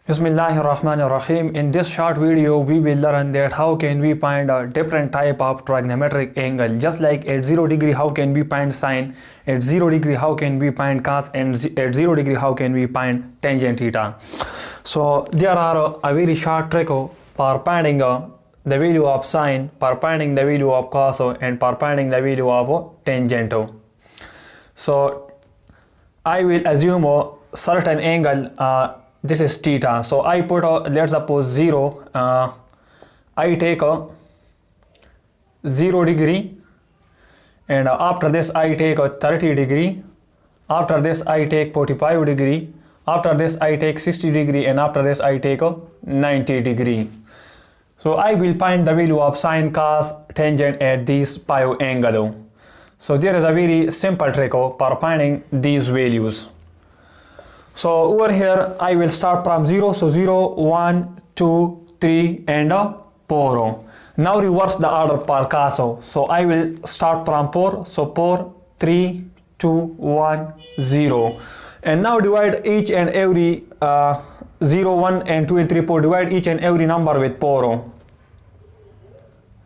Bismillahirrahmanirrahim. In this short video, we will learn that how can we find a different type of trigonometric angle. Just like at 0 degree, how can we find sine? At 0 degree, how can we find cos? And at 0 degree, how can we find tangent theta? So there are a very short trick for finding the value of sine, for finding the value of cos, and for finding the value of tangent. So I will assume a certain angle. This is theta, so I put let's suppose 0. I take a 0 degree, and after this I take a 30 degree, after this I take 45 degree, after this I take 60 degree, and after this I take a 90 degree. So I will find the value of sine, cos, tangent at these 5 angle. So there is a very simple trick for finding these values. So over here I will start from 0. So 0, 1, 2, 3 and 4. Now reverse the order for cos. So I will start from 4. So 4, 3, 2, 1, 0. And now divide each and every 0, 1 and 2 and 3, 4. Divide each and every number with 4.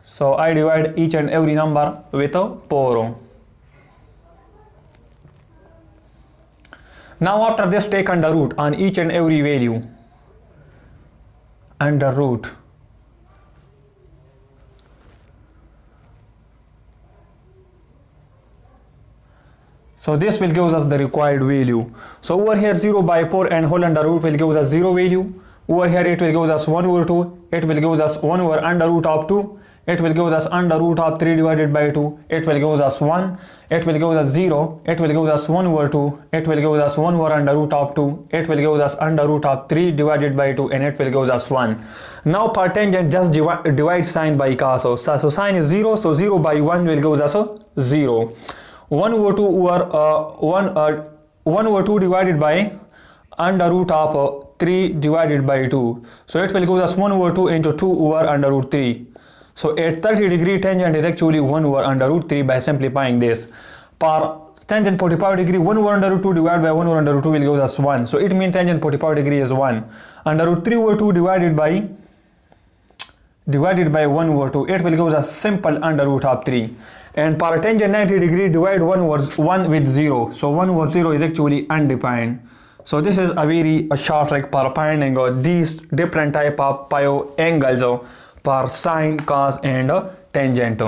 So I divide each and every number with 4. Now after this, take under root on each and every value. Under root. So this will give us the required value. So over here 0 by 4 and whole under root will give us 0 value. Over here it will give us 1 over 2. It will give us 1 over under root of 2. It will give us under root of 3 divided by 2. It will give us 1. It will give us 0. It will give us 1 over 2. It will give us 1 over under root of 2. It will give us under root of 3 divided by 2, and it will give us 1. Now for tangent, just divide sine by cos. So sine is 0. So 0 by 1 will give us 0. 1 over 2 over 1 over 2 divided by under root of 3 divided by 2. So it will give us 1 over 2 into 2 over under root 3. So at 30 degree tangent is actually 1 over under root 3 by simplifying this. For tangent 45 degree, 1 over under root 2 divided by 1 over under root 2 will give us 1. So it means tangent 45 degree is 1. Under root 3 over 2 divided by 1 over 2, it will give us simple under root of 3. And for tangent 90 degree, divide 1 with 0. So 1 over 0 is actually undefined. So this is a very short trick for finding these different type of angles for sine, cos and tangent.